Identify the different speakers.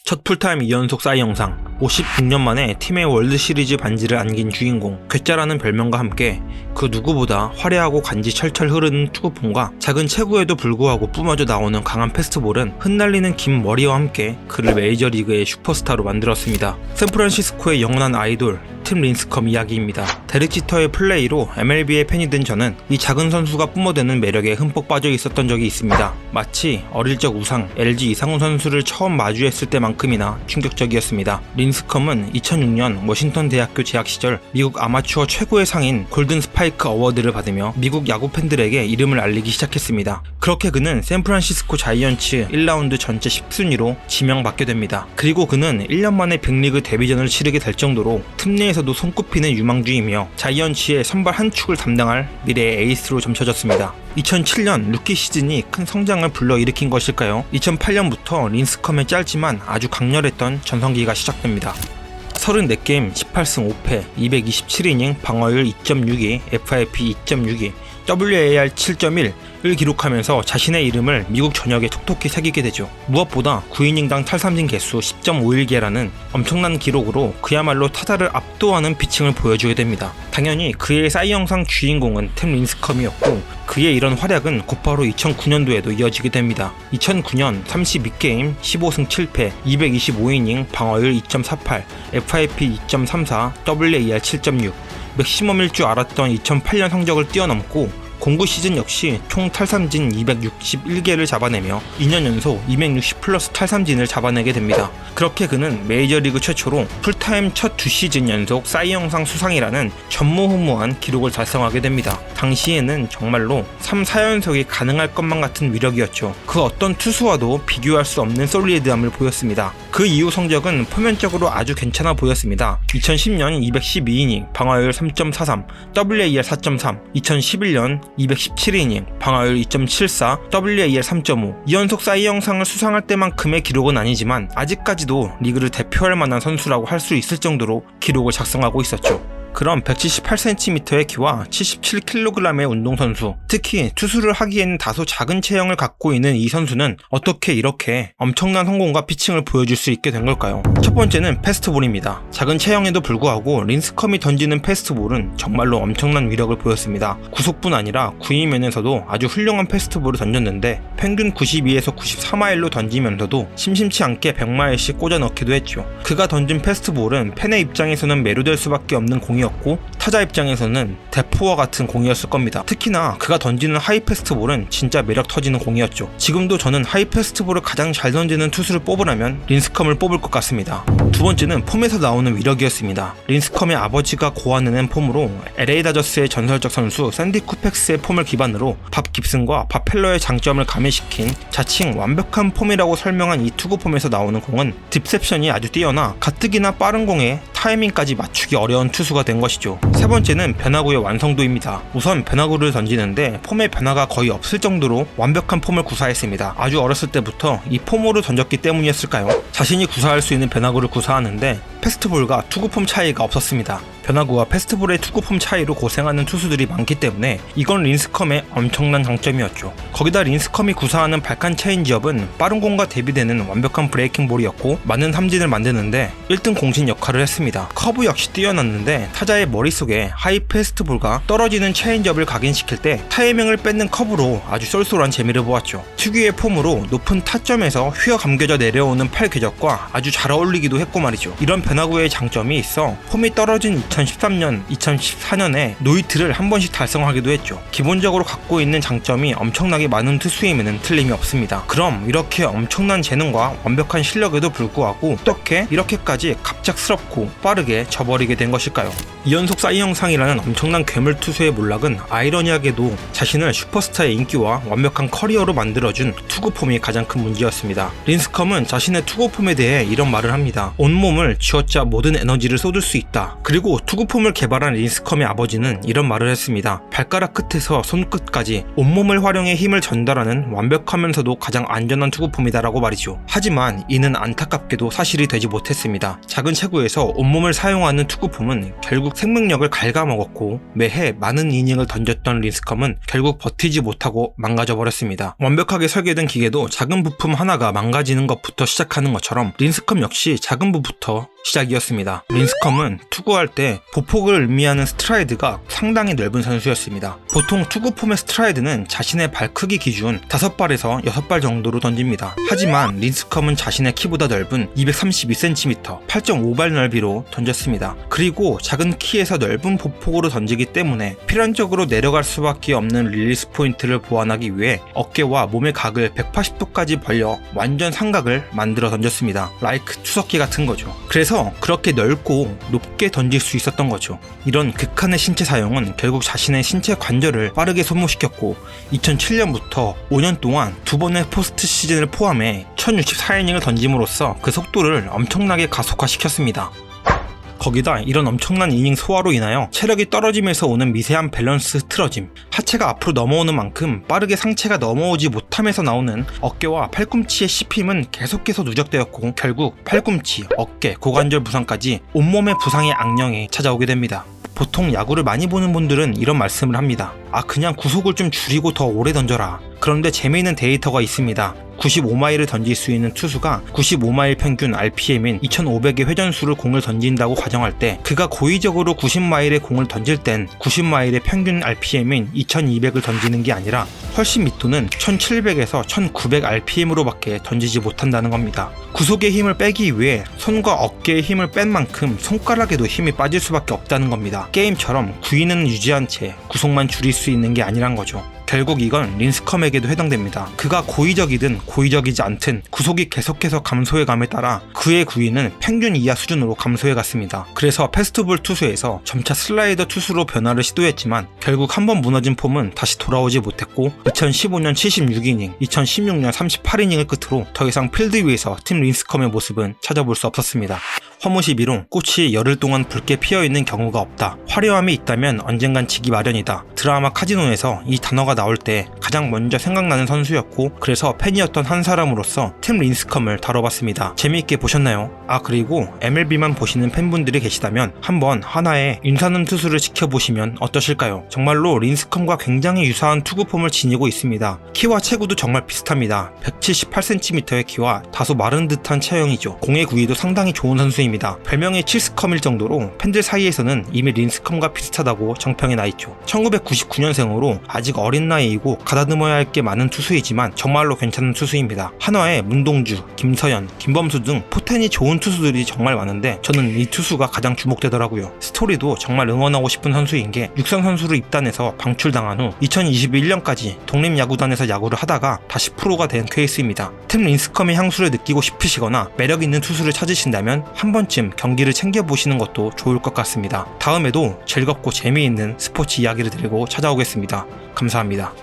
Speaker 1: 첫 풀타임 2연속 싸이 영상, 56년 만에 팀의 월드시리즈 반지를 안긴 주인공 괴짜라는 별명과 함께 그 누구보다 화려하고 간지 철철 흐르는 투구폼과 작은 체구에도 불구하고 뿜어져 나오는 강한 패스트볼은 흩날리는 긴 머리와 함께 그를 메이저리그의 슈퍼스타로 만들었습니다. 샌프란시스코의 영원한 아이돌 팀 린스컴 이야기입니다. 데릭 지터의 플레이로 MLB의 팬이 된 저는 이 작은 선수가 뿜어대는 매력에 흠뻑 빠져 있었던 적이 있습니다. 마치 어릴 적 우상 LG 이상훈 선수를 처음 마주했을 때만큼이나 충격적이었습니다. 린스컴은 2006년 워싱턴 대학교 재학 시절 미국 아마추어 최고의 상인 골든 스파이크 어워드를 받으며 미국 야구 팬들에게 이름을 알리기 시작했습니다. 그렇게 그는 샌프란시스코 자이언츠 1라운드 전체 10순위로 지명받게 됩니다. 그리고 그는 1년 만에 빅리그 데뷔전을 치르게 될 정도로 틈 내에서도 손꼽히는 유망주이며 자이언츠의 선발 한 축을 담당할 미래의 에이스로 점쳐졌습니다. 2007년 루키 시즌이 큰 성장을 불러일으킨 것일까요? 2008년부터 린스컴의 짧지만 아주 강렬했던 전성기가 시작됩니다. 34게임 18승 5패 227이닝 방어율 2.62 FIP 2.62 WAR 7.1을 기록하면서 자신의 이름을 미국 전역에 톡톡히 새기게 되죠. 무엇보다 9이닝당 탈삼진 개수 10.51개라는 엄청난 기록으로 그야말로 타자를 압도하는 피칭을 보여주게 됩니다. 당연히 그의 싸이 영상 주인공은 팀 린스컴이었고 그의 이런 활약은 곧바로 2009년도에도 이어지게 됩니다. 2009년 32게임 15승 7패 225이닝 방어율 2.48 FIP 2.34 WAR 7.6 맥시멈일 줄 알았던 2008년 성적을 뛰어넘고 공구 시즌 역시 총 탈삼진 261개를 잡아내며 2년 연속 260 플러스 탈삼진을 잡아내게 됩니다. 그렇게 그는 메이저리그 최초로 풀타임 첫 2시즌 연속 싸이 영상 수상이라는 전무후무한 기록을 달성하게 됩니다. 당시에는 정말로 3, 4연속이 가능할 것만 같은 위력이었죠. 그 어떤 투수와도 비교할 수 없는 솔리드함을 보였습니다. 그 이후 성적은 표면적으로 아주 괜찮아 보였습니다. 2010년 212이닝 방어율 3.43 WAR 4.3 2011년 217이닝 방어율 2.74 WAR 3.5 2연속 싸이 영상을 수상할 때만큼의 기록은 아니지만 아직까지도 리그를 대표할 만한 선수라고 할 수 있을 정도로 기록을 작성하고 있었죠. 그럼 178cm의 키와 77kg의 운동선수, 특히 투수를 하기에는 다소 작은 체형을 갖고 있는 이 선수는 어떻게 이렇게 엄청난 성공과 피칭을 보여줄 수 있게 된 걸까요? 첫 번째는 패스트볼입니다. 작은 체형에도 불구하고 린스컴이 던지는 패스트볼은 정말로 엄청난 위력을 보였습니다. 구속뿐 아니라 구위면에서도 아주 훌륭한 패스트볼을 던졌는데 평균 92에서 94마일로 던지면서도 심심치 않게 100마일씩 꽂아 넣기도 했죠. 그가 던진 패스트볼은 팬의 입장에서는 매료될 수밖에 없는 공이었고 타자 입장에서는 대포와 같은 공이었을 겁니다. 특히나 그가 던지는 하이 패스트볼은 진짜 매력 터지는 공이었죠. 지금도 저는 하이 패스트볼을 가장 잘 던지는 투수를 뽑으라면 린스컴을 뽑을 것 같습니다. 두 번째는 폼에서 나오는 위력이었습니다. 린스컴의 아버지가 고안해낸 폼으로 LA 다저스의 전설적 선수 샌디 쿠펙스의 폼을 기반으로 밥 깁슨과 밥 펠러의 장점을 가미시킨 자칭 완벽한 폼이라고 설명한 이 투구 폼에서 나오는 공은 딥셉션이 아주 뛰어나 가뜩이나 빠른 공에 타이밍까지 맞추기 어려운 투수가 된 것이죠. 세 번째는 변화구의 완성도입니다. 우선 변화구를 던지는데 폼의 변화가 거의 없을 정도로 완벽한 폼을 구사했습니다. 아주 어렸을 때부터 이 폼으로 던졌기 때문이었을까요? 자신이 구사할 수 있는 변화구를 구사하는데 패스트볼과 투구폼 차이가 없었습니다. 변화구와 패스트볼의 투구폼 차이로 고생하는 투수들이 많기 때문에 이건 린스컴의 엄청난 장점이었죠. 거기다 린스컴이 구사하는 발칸 체인지업은 빠른 공과 대비되는 완벽한 브레이킹 볼이었고 많은 삼진을 만드는데 1등 공신 역할을 했습니다. 커브 역시 뛰어났는데 타자의 머릿속에 하이 패스트볼과 떨어지는 체인지업을 각인시킬 때 타이밍을 뺏는 커브로 아주 쏠쏠한 재미를 보았죠. 특유의 폼으로 높은 타점에서 휘어 감겨져 내려오는 팔 궤적과 아주 잘 어울리기도 했고 말이죠. 이런 변화구의 장점이 있어 폼이 떨어진 2013년, 2014년에 노히트를 한 번씩 달성하기도 했죠. 기본적으로 갖고 있는 장점이 엄청나게 많은 투수임에는 틀림이 없습니다. 그럼 이렇게 엄청난 재능과 완벽한 실력에도 불구하고 어떻게 이렇게까지 갑작스럽고 빠르게 져버리게 된 것일까요? 2연속 싸이 영상이라는 엄청난 괴물 투수의 몰락은 아이러니하게도 자신을 슈퍼스타의 인기와 완벽한 커리어로 만들어준 투구폼이 가장 큰 문제였습니다. 린스컴은 자신의 투구폼에 대해 이런 말을 합니다. 온몸을 쥐어짜 모든 에너지를 쏟을 수 있다. 그리고 투구폼을 개발한 린스컴의 아버지는 이런 말을 했습니다. 발가락 끝에서 손끝까지 온몸을 활용해 힘을 전달하는 완벽하면서도 가장 안전한 투구폼이다라고 말이죠. 하지만 이는 안타깝게도 사실이 되지 못했습니다. 작은 체구에서 온몸을 사용하는 투구폼은 결국 생명력을 갉아먹었고 매해 많은 이닝을 던졌던 린스컴은 결국 버티지 못하고 망가져 버렸습니다. 완벽하게 설계된 기계도 작은 부품 하나가 망가지는 것부터 시작하는 것처럼 린스컴 역시 작은 부부터 시작이었습니다. 린스컴은 투구할 때 보폭을 의미하는 스트라이드가 상당히 넓은 선수였습니다. 보통 투구폼의 스트라이드는 자신의 발 크기 기준 5발에서 6발 정도로 던집니다. 하지만 린스컴은 자신의 키보다 넓은 232cm, 8.5발 넓이로 던졌습니다. 그리고 작은 키에서 넓은 보폭으로 던지기 때문에 필연적으로 내려갈 수밖에 없는 릴리스 포인트를 보완하기 위해 어깨와 몸의 각을 180도까지 벌려 완전 삼각을 만들어 던졌습니다. 라이크 투석기 같은 거죠. 그래서 그렇게 넓고 높게 던질 수 있었던 거죠. 이런 극한의 신체 사용은 결국 자신의 신체 관절을 빠르게 소모시켰고 2007년부터 5년 동안 2번의 포스트 시즌을 포함해 1064이닝을 던짐으로써 그 속도를 엄청나게 가속화시켰습니다. 거기다 이런 엄청난 이닝 소화로 인하여 체력이 떨어짐에서 오는 미세한 밸런스 틀어짐, 하체가 앞으로 넘어오는 만큼 빠르게 상체가 넘어오지 못함에서 나오는 어깨와 팔꿈치의 씹힘은 계속해서 누적되었고 결국 팔꿈치, 어깨, 고관절 부상까지 온몸의 부상의 악령이 찾아오게 됩니다. 보통 야구를 많이 보는 분들은 이런 말씀을 합니다. 그냥 구속을 좀 줄이고 더 오래 던져라. 그런데 재미있는 데이터가 있습니다. 95마일을 던질 수 있는 투수가 95마일 평균 RPM인 2500의 회전수를 공을 던진다고 가정할 때 그가 고의적으로 90마일의 공을 던질 땐 90마일의 평균 RPM인 2200을 던지는 게 아니라 훨씬 밑도는 1700에서 1900 RPM으로 밖에 던지지 못한다는 겁니다. 구속의 힘을 빼기 위해 손과 어깨의 힘을 뺀 만큼 손가락에도 힘이 빠질 수밖에 없다는 겁니다. 게임처럼 구위는 유지한 채 구속만 줄일 수 있는 게 아니란 거죠. 결국 이건 린스컴에게도 해당됩니다. 그가 고의적이든 고의적이지 않든 구속이 계속해서 감소해감에 따라 그의 구위는 평균 이하 수준으로 감소해갔습니다. 그래서 패스트볼 투수에서 점차 슬라이더 투수로 변화를 시도했지만 결국 한번 무너진 폼은 다시 돌아오지 못했고 2015년 76이닝, 2016년 38이닝을 끝으로 더 이상 필드 위에서 팀 린스컴의 모습은 찾아볼 수 없었습니다. 허무시비로 꽃이 열흘 동안 붉게 피어있는 경우가 없다. 화려함이 있다면 언젠간 지기 마련이다. 드라마 카지노에서 이 단어가 나올 때 가장 먼저 생각나는 선수였고 그래서 팬이었던 한 사람으로서 팀 린스컴을 다뤄봤습니다. 재미있게 보셨나요? 그리고 MLB만 보시는 팬분들이 계시다면 한번 하나의 인사는 투수를 지켜보시면 어떠실까요? 정말로 린스컴과 굉장히 유사한 투구폼을 지니고 있습니다. 키와 체구도 정말 비슷합니다. 178cm의 키와 다소 마른 듯한 체형이죠. 공의 구위도 상당히 좋은 선수입니다. 별명이 칠스컴일 정도로 팬들 사이에서는 이미 린스컴과 비슷하다고 정평이 나있죠. 1999년생으로 아직 어린 나이이고 가다듬어야 할 게 많은 투수이지만 정말로 괜찮은 투수입니다. 한화에 문동주, 김서연, 김범수 등 포텐이 좋은 투수들이 정말 많은데 저는 이 투수가 가장 주목되더라고요. 스토리도 정말 응원하고 싶은 선수인 게 육상 선수로 입단해서 방출당한 후 2021년까지 독립야구단에서 야구를 하다가 다시 프로가 된 케이스입니다. 팀 린스컴의 향수를 느끼고 싶으시거나 매력 있는 투수를 찾으신다면 한 번쯤 경기를 챙겨보시는 것도 좋을 것 같습니다. 다음에도 즐겁고 재미있는 스포츠 이야기를 드리고 찾아오겠습니다. 감사합니다.